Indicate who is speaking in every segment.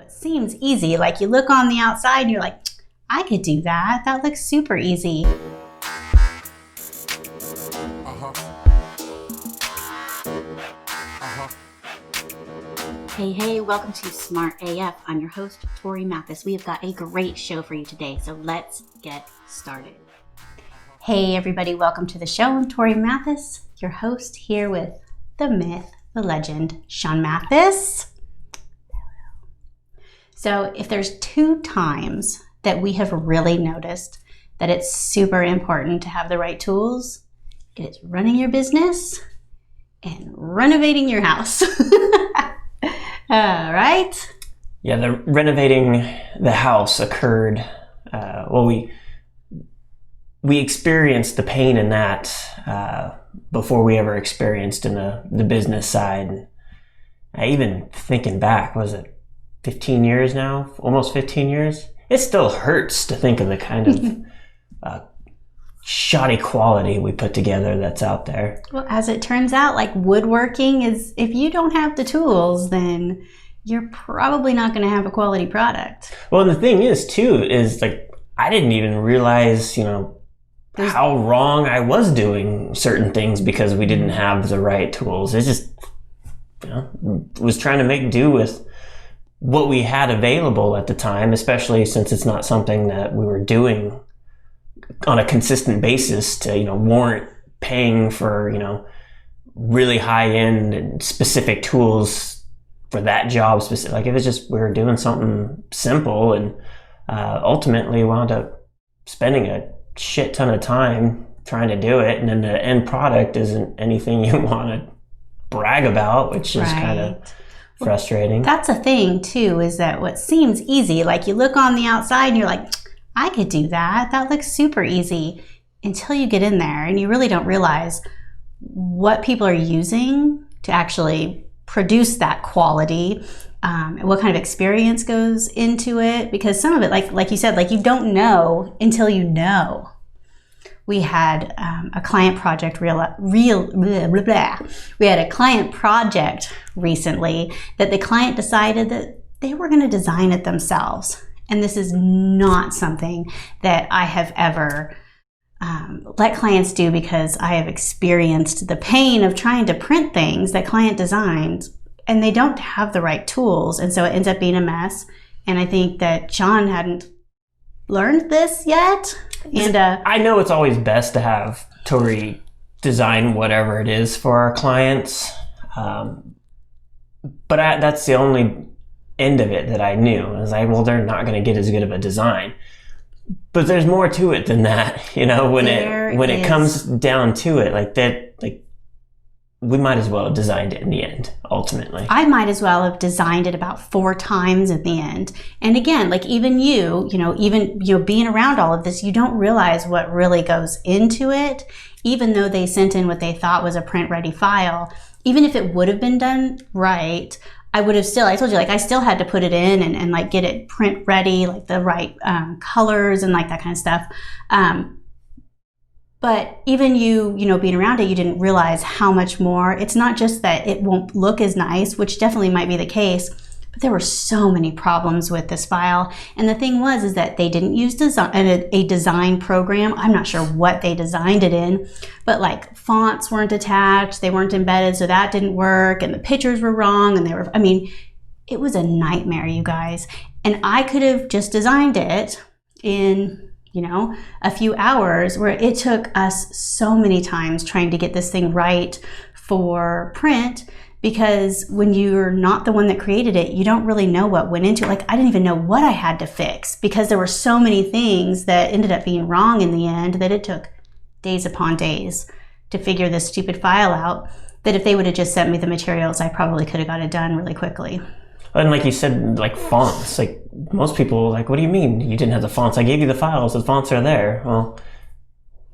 Speaker 1: It seems easy. Like you look on the outside and you're like, I could do that. That looks super easy. Hey, welcome to Smart AF. I'm your host, Torie Mathis. We have got a great show for you today, so let's get started. Hey everybody, welcome to the show. I'm Torie Mathis, your host, here with the myth, the legend, Sean Mathis. So if there's two times that we have really noticed that it's super important to have the right tools, it is running your business and renovating your house. All right.
Speaker 2: Yeah, the renovating the house occurred. We experienced the pain in that before we ever experienced in the business side. Even thinking back, was it 15 years now? Almost 15 years? It still hurts to think of the kind of shoddy quality we put together that's out there.
Speaker 1: Well, as it turns out, like woodworking is, if you don't have the tools, then you're probably not going to have a quality product.
Speaker 2: Well, and the thing is too, is like, I didn't even realize, how wrong I was doing certain things because we didn't have the right tools. It just, was trying to make do with what we had available at the time, especially since it's not something that we were doing on a consistent basis to, warrant paying for, really high end and specific tools for that job specific. Like, it was just, we were doing something simple and ultimately wound up spending a shit ton of time trying to do it. And then the end product isn't anything you want to brag about, which is kind of frustrating.
Speaker 1: Well, that's a thing too, is that what seems easy, like you look on the outside and you're like, I could do that. That looks super easy, until you get in there and you really don't realize what people are using to actually produce that quality, and what kind of experience goes into it. Because some of it, like you said, like you don't know until you know. We had a client project we had a client project recently that the client decided that they were going to design it themselves. And this is not something that I have ever let clients do, because I have experienced the pain of trying to print things that client designed and they don't have the right tools. And so it ends up being a mess. And I think that John hadn't learned this yet. And
Speaker 2: I know it's always best to have Torie design whatever it is for our clients. But that's the only end of it that I knew. I was like, well, they're not going to get as good of a design. But there's more to it than that, when it comes down to it, like that, like we might as well have designed it in the end, ultimately.
Speaker 1: I might as well have designed it about 4 times at the end. And again, like even being around all of this, you don't realize what really goes into it, even though they sent in what they thought was a print ready file. Even if it would have been done right, I told you, like I still had to put it in and like get it print ready, like the right colors and like that kind of stuff. But even being around it, you didn't realize how much more. It's not just that it won't look as nice, which definitely might be the case, but there were so many problems with this file. And the thing is that they didn't use a design program. I'm not sure what they designed it in, but like fonts weren't attached, they weren't embedded, so that didn't work, and the pictures were wrong, and it was a nightmare, you guys. And I could have just designed it in a few hours, where it took us so many times trying to get this thing right for print, because when you're not the one that created it, you don't really know what went into it. Like I didn't even know what I had to fix, because there were so many things that ended up being wrong in the end that it took days upon days to figure this stupid file out, that if they would have just sent me the materials, I probably could have got it done really quickly.
Speaker 2: And like you said, like fonts, like most people like, what do you mean you didn't have the fonts? I gave you the files, the fonts are there. Well,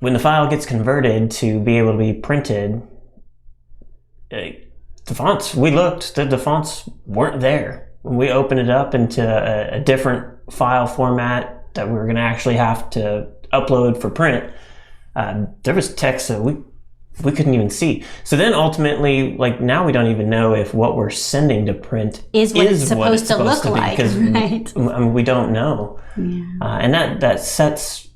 Speaker 2: when the file gets converted to be able to be printed, the fonts, we looked, the fonts weren't there. When we opened it up into a different file format that we were going to actually have to upload for print, there was text that we we couldn't even see. So then ultimately, like now we don't even know if what we're sending to print
Speaker 1: is what it's supposed to look like,
Speaker 2: because
Speaker 1: right?
Speaker 2: we don't know.
Speaker 1: Yeah.
Speaker 2: And that sets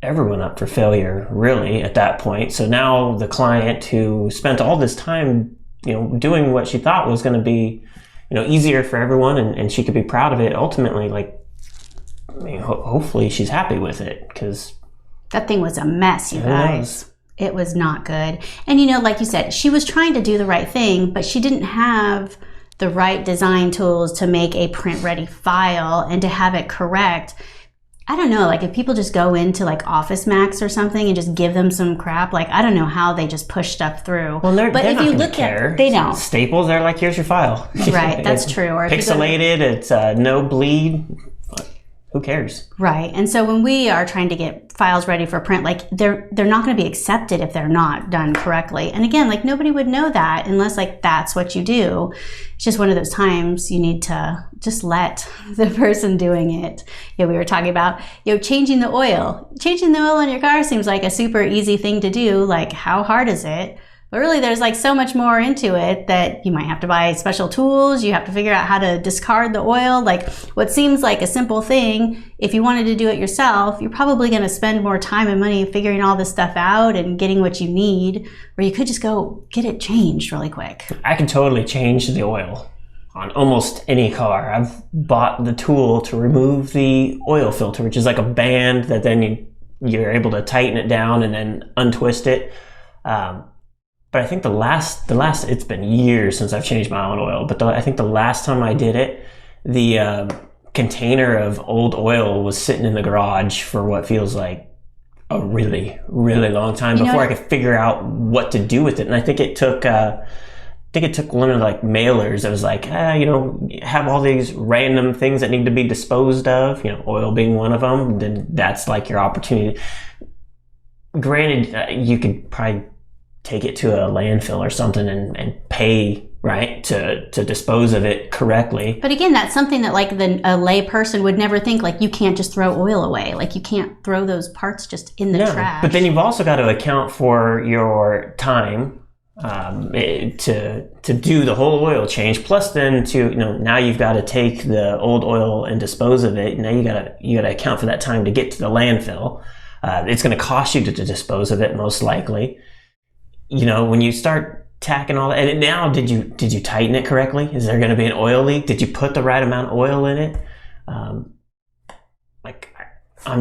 Speaker 2: everyone up for failure, really, at that point. So now the client who spent all this time, doing what she thought was going to be, easier for everyone, and she could be proud of it. Ultimately, hopefully she's happy with it, because
Speaker 1: that thing was a mess, you guys. It was not good. And like you said, she was trying to do the right thing, but she didn't have the right design tools to make a print ready file and to have it correct. I don't know, if people just go into Office Max or something and just give them some crap, I don't know how they just push stuff through.
Speaker 2: Well,
Speaker 1: but
Speaker 2: they're
Speaker 1: if
Speaker 2: not
Speaker 1: you
Speaker 2: gonna
Speaker 1: look
Speaker 2: care.
Speaker 1: at, they don't.
Speaker 2: Staples, they're like, here's your file.
Speaker 1: Right, that's true. Or
Speaker 2: pixelated, it's no bleed. Who cares?
Speaker 1: Right. And so when we are trying to get files ready for print, they're not going to be accepted if they're not done correctly. And again, nobody would know that unless that's what you do. It's just one of those times you need to just let the person doing it. We were talking about, changing the oil. Changing the oil in your car seems like a super easy thing to do. How hard is it? But really, there's so much more into it that you might have to buy special tools. You have to figure out how to discard the oil. What seems like a simple thing, if you wanted to do it yourself, you're probably going to spend more time and money figuring all this stuff out and getting what you need, or you could just go get it changed really quick.
Speaker 2: I can totally change the oil on almost any car. I've bought the tool to remove the oil filter, which is like a band that then you're able to tighten it down and then untwist it. But I think the last, it's been years since I've changed my own oil, but I think the last time I did it, the container of old oil was sitting in the garage for what feels like a really, really long time before I could figure out what to do with it. And I think it took one of mailers that was have all these random things that need to be disposed of, oil being one of them. Then that's your opportunity. Granted, you could probably take it to a landfill or something and pay, right, to dispose of it correctly.
Speaker 1: But again, that's something that a lay person would never think, you can't just throw oil away. You can't throw those parts just in the trash.
Speaker 2: But then you've also got to account for your time to do the whole oil change, plus then now you've got to take the old oil and dispose of it. Now you gotta account for that time to get to the landfill. It's going to cost you to dispose of it, most likely. When you start tacking all that, and now did you tighten it correctly? Is there going to be an oil leak? Did you put the right amount of oil in it? I'm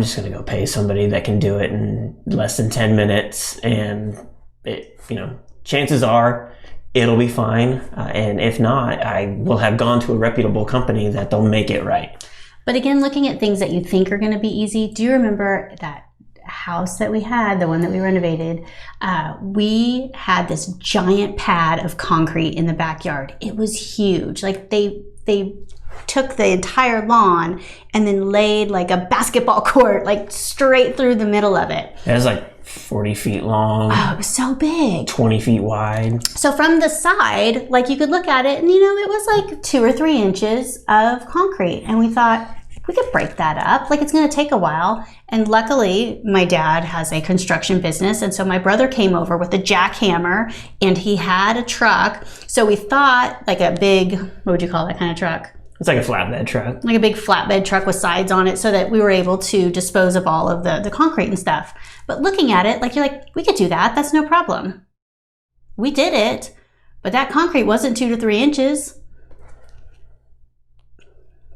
Speaker 2: just going to go pay somebody that can do it in less than 10 minutes, and chances are it'll be fine. And if not, I will have gone to a reputable company that they'll make it right.
Speaker 1: But again, looking at things that you think are going to be easy, do you remember that house that we had, the one that we renovated? We had this giant pad of concrete in the backyard. It was huge. They took the entire lawn and then laid a basketball court straight through the middle of it.
Speaker 2: It was 40 feet long.
Speaker 1: Oh, it was so big.
Speaker 2: 20 feet wide.
Speaker 1: So from the side, you could look at it and it was 2 or 3 inches of concrete. And we thought, we could break that up. It's going to take a while. And luckily, my dad has a construction business. And so my brother came over with a jackhammer and he had a truck. So we thought a big, what would you call that kind of truck?
Speaker 2: It's like a flatbed truck.
Speaker 1: Like a big flatbed truck with sides on it, so that we were able to dispose of all of the concrete and stuff. But looking at it, you're we could do that. That's no problem. We did it, but that concrete wasn't 2 to 3 inches.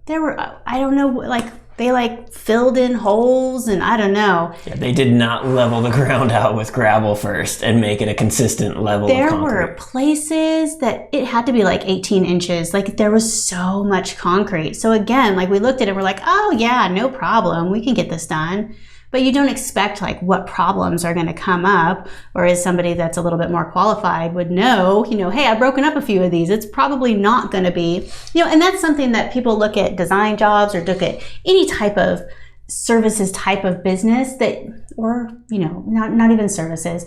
Speaker 1: There were, I don't know, they filled in holes, and I don't know.
Speaker 2: Yeah, they did not level the ground out with gravel first and make it a consistent level of concrete.
Speaker 1: There were places that it had to be 18 inches. There was so much concrete. So again, we looked at it, we're oh yeah, no problem. We can get this done. But you don't expect what problems are going to come up, whereas somebody that's a little bit more qualified would know, hey, I've broken up a few of these. It's probably not going to be, and that's something that people look at design jobs or look at any type of services type of business that, or, not even services.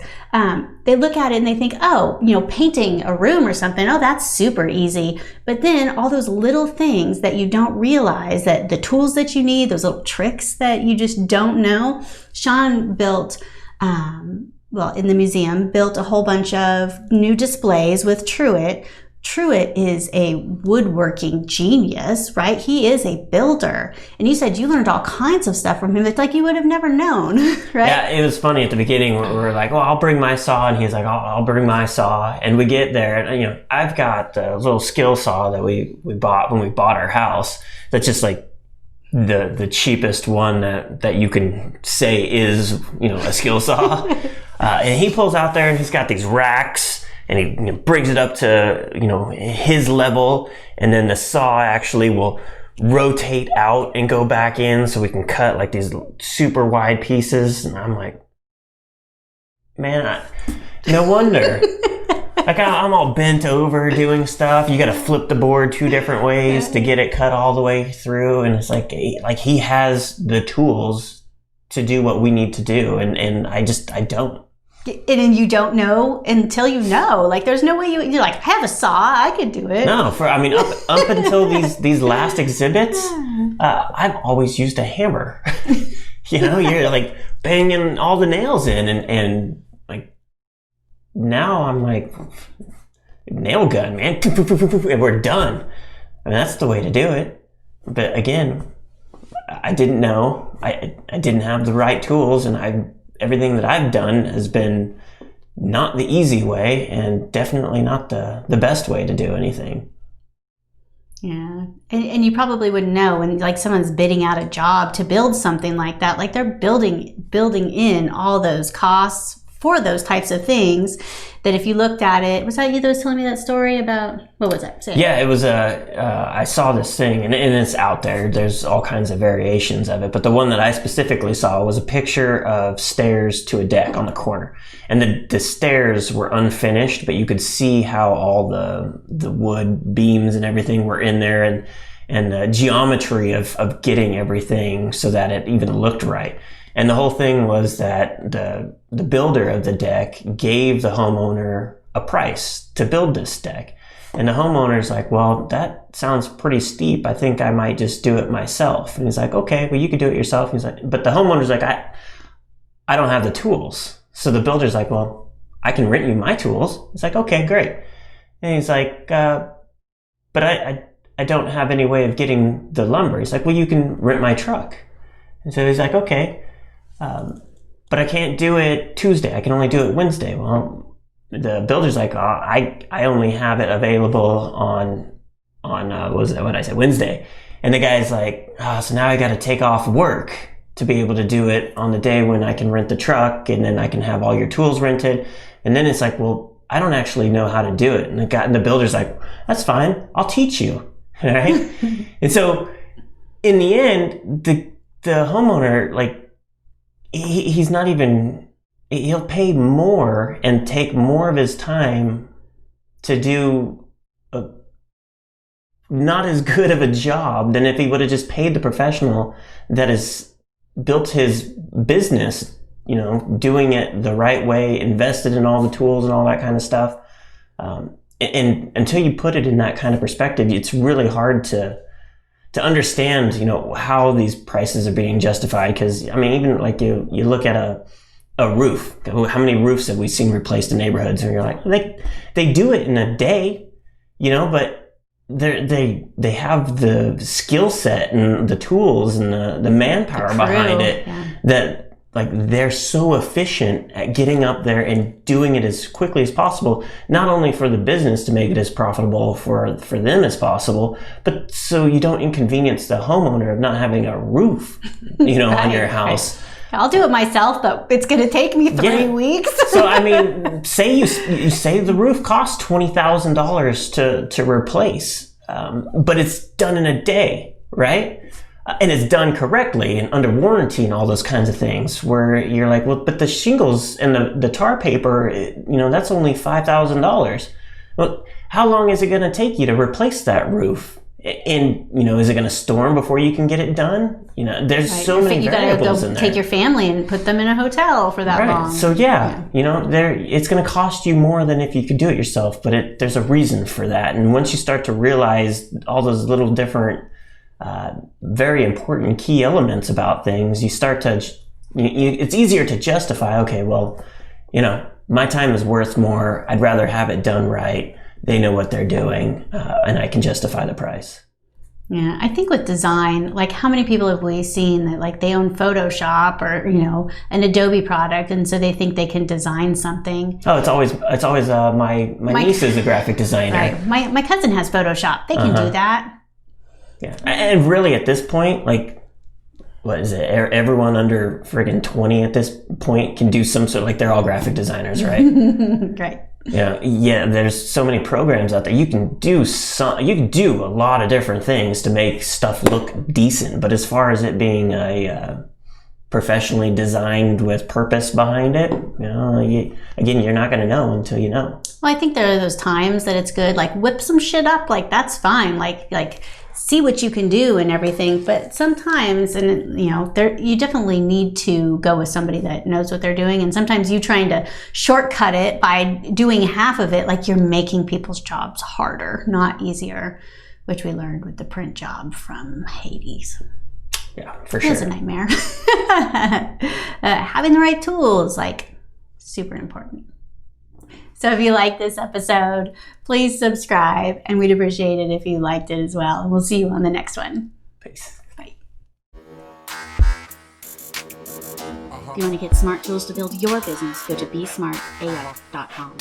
Speaker 1: They look at it and they think, oh, painting a room or something, oh, that's super easy. But then all those little things that you don't realize, that the tools that you need, those little tricks that you just don't know. Sean built in the museum, built a whole bunch of new displays with Truett. Truett is a woodworking genius, right? He is a builder. And you said you learned all kinds of stuff from him. It's like you would have never known, right?
Speaker 2: Yeah, it was funny at the beginning. We're like, well, I'll bring my saw. And he's like, I'll bring my saw. And we get there. And, I've got a little skill saw that we bought when we bought our house. That's just like the cheapest one that you can say is, a skill saw. And he pulls out there and he's got these racks. And he brings it up to, his level. And then the saw actually will rotate out and go back in so we can cut like these super wide pieces. And I'm like, man, no wonder. Like I'm all bent over doing stuff. You got to flip the board 2 different ways to get it cut all the way through. And it's like he has the tools to do what we need to do. And I don't.
Speaker 1: And you don't know until you know. Like, there's no way you're like, I have a saw, I could do it.
Speaker 2: No, up until these last exhibits, I've always used a hammer. You're like banging all the nails in, and like now I'm like nail gun, man, and we're done. I mean, that's the way to do it. But again, I didn't know. I didn't have the right tools, and everything that I've done has been not the easy way and definitely not the best way to do anything.
Speaker 1: Yeah. And you probably wouldn't know when like someone's bidding out a job to build something like that. Like they're building in all those costs for those types of things that if you looked at it, was that you that was telling me that story about, what was that?
Speaker 2: Yeah, it was I saw this thing and it's out there. There's all kinds of variations of it. But the one that I specifically saw was a picture of stairs to a deck on the corner. And the stairs were unfinished, but you could see how all the wood beams and everything were in there and the geometry of getting everything so that it even looked right. And the whole thing was that the builder of the deck gave the homeowner a price to build this deck. And the homeowner's like, well, that sounds pretty steep. I think I might just do it myself. And he's like, okay, well, you could do it yourself. And he's like, but the homeowner's like, I don't have the tools. So the builder's like, well, I can rent you my tools. He's like, okay, great. And he's like, but I don't have any way of getting the lumber. He's like, well, you can rent my truck. And so he's like, okay. But I can't do it Tuesday. I can only do it Wednesday. Well, the builder's like, oh, I only have it available on Wednesday. And the guy's like, oh, so now I got to take off work to be able to do it on the day when I can rent the truck and then I can have all your tools rented. And then it's like, well, I don't actually know how to do it. And the builder's like, that's fine. I'll teach you. Right? And so in the end, the homeowner, like, he's not even, he'll pay more and take more of his time to do not as good of a job than if he would have just paid the professional that has built his business, doing it the right way, invested in all the tools and all that kind of stuff. And until you put it in that kind of perspective, it's really hard to understand, how these prices are being justified. Because, I mean, even like you look at a roof. How many roofs have we seen replaced in neighborhoods? And you're like, they do it in a day, but they have the skill set and the tools and the manpower behind it that like they're so efficient at getting up there and doing it as quickly as possible, not only for the business to make it as profitable for them as possible, but so you don't inconvenience the homeowner of not having a roof, on your house.
Speaker 1: Right. I'll do it myself, but it's going to take me 3 weeks.
Speaker 2: So, I mean, say you say the roof costs $20,000 to replace, but it's done in a day, right? And it's done correctly and under warranty and all those kinds of things where you're like, well, but the shingles and the tar paper, that's only $5,000. Well, how long is it going to take you to replace that roof? And, is it going to storm before you can get it done? There's so many variables in there.
Speaker 1: Take your family and put them in a hotel for that long.
Speaker 2: So it's going to cost you more than if you could do it yourself, but there's a reason for that. And once you start to realize all those little different very important key elements about things, you start to, it's easier to justify, okay, well, my time is worth more. I'd rather have it done right. They know what they're doing, and I can justify the price.
Speaker 1: Yeah, I think with design, like how many people have we seen that like they own Photoshop or, an Adobe product, and so they think they can design something.
Speaker 2: Oh, it's always my niece is a graphic designer.
Speaker 1: Right. My cousin has Photoshop. They can do that.
Speaker 2: Yeah. And really at this point, like, what is it? Everyone under friggin' 20 at this point can do some sort of, like, they're all graphic designers, right?
Speaker 1: Right.
Speaker 2: Yeah, there's so many programs out there. You can do a lot of different things to make stuff look decent, but as far as it being a professionally designed with purpose behind it, you're not going to know until you know.
Speaker 1: Well, I think there are those times that it's good, like whip some shit up, like that's fine, like see what you can do and everything. But sometimes, and you definitely need to go with somebody that knows what they're doing. And sometimes you trying to shortcut it by doing half of it, like you're making people's jobs harder, not easier, which we learned with the print job from Hades.
Speaker 2: Yeah, for sure.
Speaker 1: It was a nightmare. Having the right tools, like, super important. So if you like this episode, please subscribe, and we'd appreciate it if you liked it as well. And we'll see you on the next one.
Speaker 2: Peace.
Speaker 1: Bye. If you want to get smart tools to build your business, go to besmartao.com.